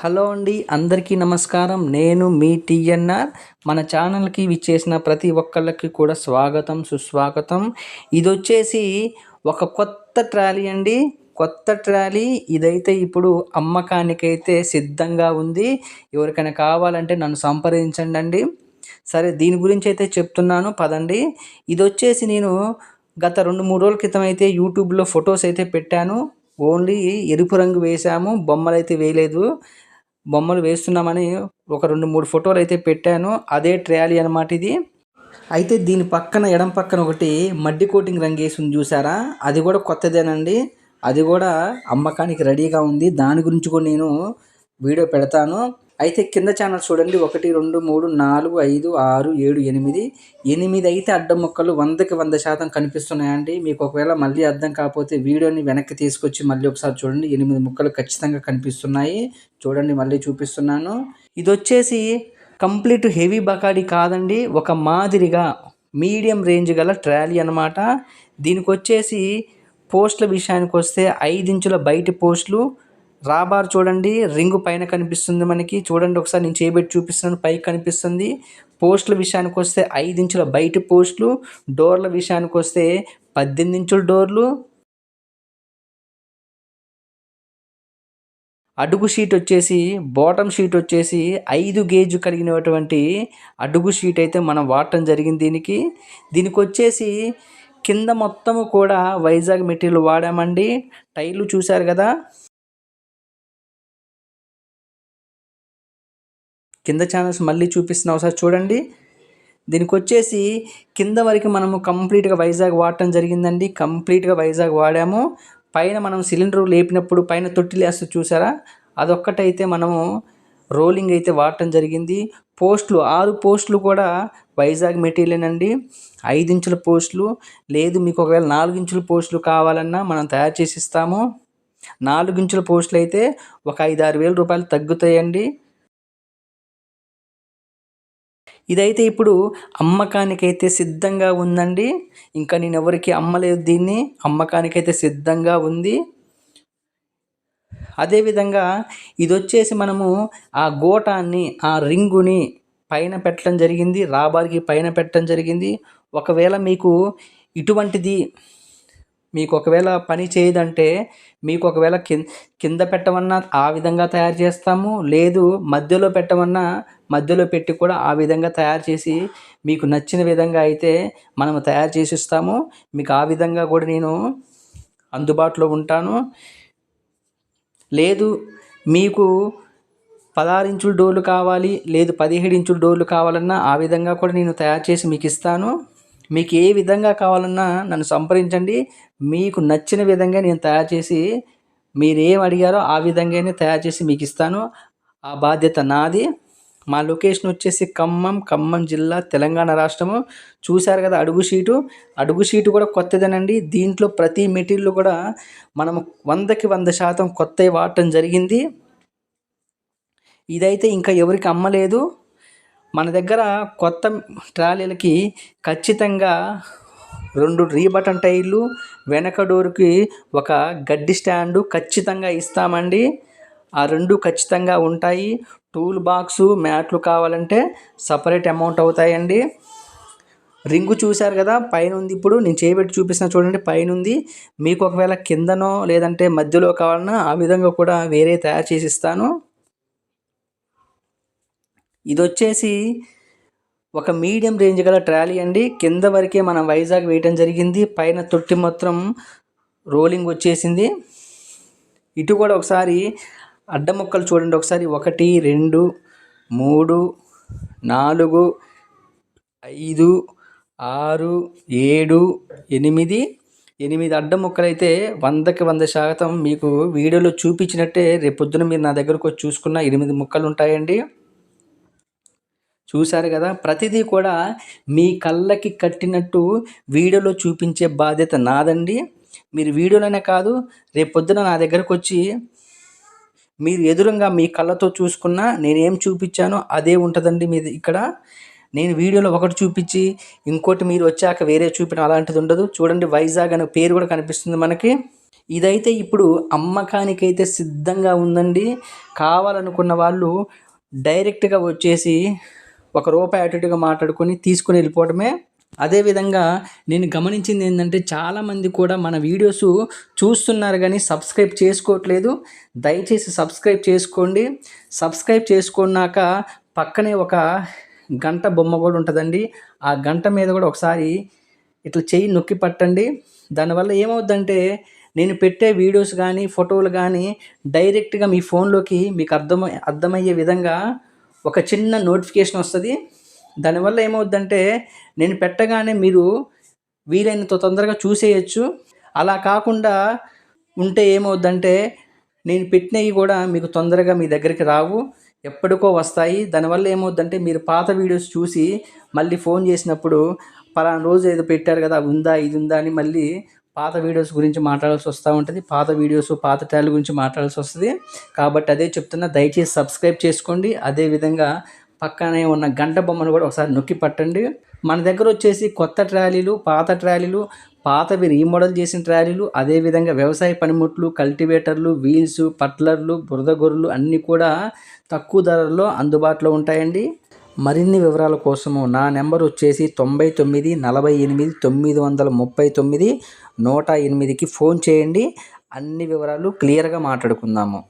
Hello అండి, అందరికీ నమస్కారం. నేను మీ టీఎన్ఆర్. మన ఛానల్కి విచ్చేసిన ప్రతి ఒక్కళ్ళకి కూడా స్వాగతం, సుస్వాగతం. ఇదొచ్చేసి ఒక కొత్త ట్రాలీ అండి. కొత్త ట్రాలీ ఇదైతే ఇప్పుడు అమ్మకానికైతే సిద్ధంగా ఉంది. ఎవరికైనా కావాలంటే నన్ను సంప్రదించండి. సరే, దీని గురించి అయితే చెప్తున్నాను పదండి. ఇదొచ్చేసి నేను గత 2-3 రోజుల క్రితం అయితే యూట్యూబ్లో ఫొటోస్ అయితే పెట్టాను. ఓన్లీ ఎరుపు రంగు వేసాము, బొమ్మలైతే వేయలేదు. బొమ్మలు వేస్తున్నామని ఒక 2-3 ఫోటోలు అయితే పెట్టాను. అదే ట్రాలీ అనమాట ఇది. అయితే దీని పక్కన ఎడం పక్కన ఒకటి మడ్డి కోటింగ్ రంగు వేసి ఉంది చూసారా, అది కూడా కొత్తదేనండి. అది కూడా అమ్మకానికి రెడీగా ఉంది. దాని గురించి కూడా నేను వీడియో పెడతాను. అయితే కింద ఛానల్ చూడండి, 1, 2, 3, 4, 5, 6, 7, 8 అయితే అడ్డం ముక్కలు 100కి 100% కనిపిస్తున్నాయండి. మీకు ఒకవేళ మళ్ళీ అర్థం కాకపోతే వీడియోని వెనక్కి తీసుకొచ్చి మళ్ళీ ఒకసారి చూడండి. 8 ముక్కలు ఖచ్చితంగా కనిపిస్తున్నాయి. చూడండి, మళ్ళీ చూపిస్తున్నాను. ఇది వచ్చేసి కంప్లీట్ హెవీ బకాడీ కాదండి, ఒక మాదిరిగా మీడియం రేంజ్ గల ట్రాలీ అనమాట. దీనికి వచ్చేసి పోస్టుల విషయానికి వస్తే 5 ఇంచుల బయటి పోస్టులు, రాబార్ చూడండి, రింగు పైన కనిపిస్తుంది మనకి. చూడండి ఒకసారి, నేను చేయబెట్టి చూపిస్తున్నాను, పైకి కనిపిస్తుంది. పోస్టుల విషయానికి వస్తే 5 ఇంచుల బయటి పోస్టులు, డోర్ల విషయానికి వస్తే 18 ఇంచుల డోర్లు, అడుగు షీట్ వచ్చేసి బాటమ్ షీట్ వచ్చేసి 5 గేజ్ కలిగినటువంటి అడుగు షీట్ అయితే మనం వాడటం జరిగింది. దీనికి వచ్చేసి కింద మొత్తము కూడా వైజాగ్ మెటీరియల్ వాడామండి. టైర్లు చూశారు కదా, కింద ఛానల్స్ మళ్ళీ చూపిస్తున్నా, ఒకసారి చూడండి. దీనికి వచ్చేసి కింద వరకు మనము కంప్లీట్గా వైజాగ్ వాడటం జరిగిందండి. కంప్లీట్గా వైజాగ్ వాడాము. పైన మనం సిలిండర్ లేపినప్పుడు పైన తొట్టి లేస్తూ చూసారా, అదొక్కటైతే మనము రోలింగ్ అయితే వాడటం జరిగింది. పోస్టులు 6 పోస్టులు కూడా వైజాగ్ మెటీరియలేనండి. 5 ఇంచుల పోస్టులు, లేదు మీకు ఒకవేళ 4 ఇంచుల పోస్టులు కావాలన్నా మనం తయారు చేసి ఇస్తాము. 4 ఇంచుల పోస్టులు అయితే ఒక 5-6 వేల రూపాయలు తగ్గుతాయండి. ఇదైతే ఇప్పుడు అమ్మకానికైతే సిద్ధంగా ఉందండి. ఇంకా నేను ఎవరికి అమ్మలేదు, దీన్ని అమ్మకానికైతే సిద్ధంగా ఉంది. అదేవిధంగా ఇది వచ్చేసి మనము ఆ గోటాన్ని, ఆ రింగుని పైన పెట్టడం జరిగింది, రాబార్కి పైన పెట్టడం జరిగింది. ఒకవేళ మీకు ఇటువంటిది మీకు ఒకవేళ పని చేయదంటే, మీకు ఒకవేళ కింద పెట్టమన్నా ఆ విధంగా తయారు చేస్తాము, లేదు మధ్యలో పెట్టమన్నా మధ్యలో పెట్టి కూడా ఆ విధంగా తయారు చేసి మీకు నచ్చిన విధంగా అయితే మనము తయారు చేసి ఇస్తాము. మీకు ఆ విధంగా కూడా నేను అందుబాటులో ఉంటాను. లేదు మీకు 16 ఇంచుల డోర్లు కావాలి, లేదు 17 ఇంచుల డోర్లు కావాలన్నా ఆ విధంగా కూడా నేను తయారు చేసి మీకు ఇస్తాను. మీకు ఏ విధంగా కావాలన్నా నన్ను సంప్రదించండి. మీకు నచ్చిన విధంగా నేను తయారు చేసి, మీరేం అడిగారో ఆ విధంగానే తయారు చేసి మీకు ఇస్తాను. ఆ బాధ్యత నాది. మా లొకేషన్ వచ్చేసి ఖమ్మం జిల్లా, తెలంగాణ రాష్ట్రము. చూశారు కదా అడుగు షీటు కూడా కొత్తదేనండి. దీంట్లో ప్రతి మెటీరియల్ కూడా మనము 100కి 100% కొత్తవి వాడటం జరిగింది. ఇదైతే ఇంకా ఎవరికి అమ్మలేదు. మన దగ్గర కొత్త ట్రాలీలకి ఖచ్చితంగా 2 రీబటన్ టైర్లు, వెనక డోర్కి ఒక గడ్డి స్టాండు ఖచ్చితంగా ఇస్తామండి. ఆ 2 ఖచ్చితంగా ఉంటాయి. టూల్ బాక్సు, మ్యాట్లు కావాలంటే సపరేట్ అమౌంట్ అవుతాయండి. రింగు చూశారు కదా, పైన ఉంది. ఇప్పుడు నేను చేయబెట్టి చూపిస్తున్నా చూడండి, పైన ఉంది. మీకు ఒకవేళ కిందనో లేదంటే మధ్యలో కావాలన్నా ఆ విధంగా కూడా వేరే తయారు చేసి ఇస్తాను. ఇది వచ్చేసి ఒక మీడియం రేంజ్ గల ట్రాలీ అండి. కింద వరకే మనం వైజాగ్ వేయటం జరిగింది. పైన తొట్టి మొత్తం రోలింగ్ వచ్చేసింది. ఇటు కూడా ఒకసారి అడ్డ ముక్కలు చూడండి ఒకసారి. 1, 2, 3, 4, 5, 6, 7, 8 అడ్డ ముక్కలు అయితే 100కి 100% మీకు వీడియోలో చూపించినట్టే రేపొద్దున మీరు నా దగ్గరకు వచ్చి చూసుకున్న 8 ముక్కలు ఉంటాయండి. చూశారు కదా, ప్రతిదీ కూడా మీ కళ్ళకి కట్టినట్టు వీడియోలో చూపించే బాధ్యత నాదండి. మీరు వీడియోలోనే కాదు, రేపొద్దున నా దగ్గరకు వచ్చి మీరు ఎదురుగా మీ కళ్ళతో చూసుకున్నా నేనేం చూపించానో అదే ఉంటుందండి మీది. ఇక్కడ నేను వీడియోలో ఒకటి చూపించి ఇంకోటి మీరు వచ్చాక వేరే చూపించడం అలాంటిది ఉండదు. చూడండి, వైజాగ్ అనే పేరు కూడా కనిపిస్తుంది మనకి. ఇదైతే ఇప్పుడు అమ్మకానికైతే సిద్ధంగా ఉందండి. కావాలనుకున్న వాళ్ళు డైరెక్ట్‌గా వచ్చేసి రూ. 1 అటు ఇటుగా మాట్లాడుకొని తీసుకొని వెళ్ళిపోవడమే. అదేవిధంగా నేను గమనించింది ఏంటంటే చాలామంది కూడా మన వీడియోస్ చూస్తున్నారు కానీ సబ్స్క్రైబ్ చేసుకోవట్లేదు. దయచేసి సబ్స్క్రైబ్ చేసుకోండి. సబ్స్క్రైబ్ చేసుకున్నాక పక్కనే ఒక గంట బొమ్మ కూడా ఉంటుందండి. ఆ గంట మీద కూడా ఒకసారి ఇట్లా చెయ్యి నొక్కి పట్టండి. దానివల్ల ఏమవుద్దంటే నేను పెట్టే వీడియోస్ కానీ ఫోటోలు కానీ డైరెక్ట్గా మీ ఫోన్లోకి మీకు అర్థమయ్యే విధంగా ఒక చిన్న నోటిఫికేషన్ వస్తుంది. దానివల్ల ఏమవుద్దంటే నేను పెట్టగానే మీరు వీలైనంత తొందరగా చూసేయచ్చు. అలా కాకుండా ఉంటే ఏమవుద్దంటే నేను పెట్టినవి కూడా మీకు తొందరగా మీ దగ్గరికి రావు, ఎప్పటికో వస్తాయి. దానివల్ల ఏమవుద్దంటే మీరు పాత వీడియోస్ చూసి మళ్ళీ ఫోన్ చేసినప్పుడు పలానా రోజు ఏదో పెట్టారు కదా ఉందా ఇది ఉందా అని మళ్ళీ పాత వీడియోస్ గురించి మాట్లాడాల్సి వస్తూ ఉంటుంది. పాత వీడియోస్ పాత ట్యాల్ గురించి మాట్లాడాల్సి వస్తుంది. కాబట్టి అదే చెప్తున్నా, దయచేసి సబ్స్క్రైబ్ చేసుకోండి. అదేవిధంగా పక్కనే ఉన్న గంట బొమ్మను కూడా ఒకసారి నొక్కి పట్టండి. మన దగ్గర వచ్చేసి కొత్త ట్రాలీలు, పాత ట్రాలీలు, పాతవి రీమోడల్ చేసిన ట్రాలీలు, అదేవిధంగా వ్యవసాయ పనిముట్లు, కల్టివేటర్లు, వీల్స్, పట్లర్లు, బురద గొర్రెలు అన్నీ కూడా తక్కువ ధరల్లో అందుబాటులో ఉంటాయండి. మరిన్ని వివరాల కోసము నా నెంబర్ వచ్చేసి 99 48 939 108కి ఫోన్ చేయండి. అన్ని వివరాలు క్లియర్గా మాట్లాడుకుందాము.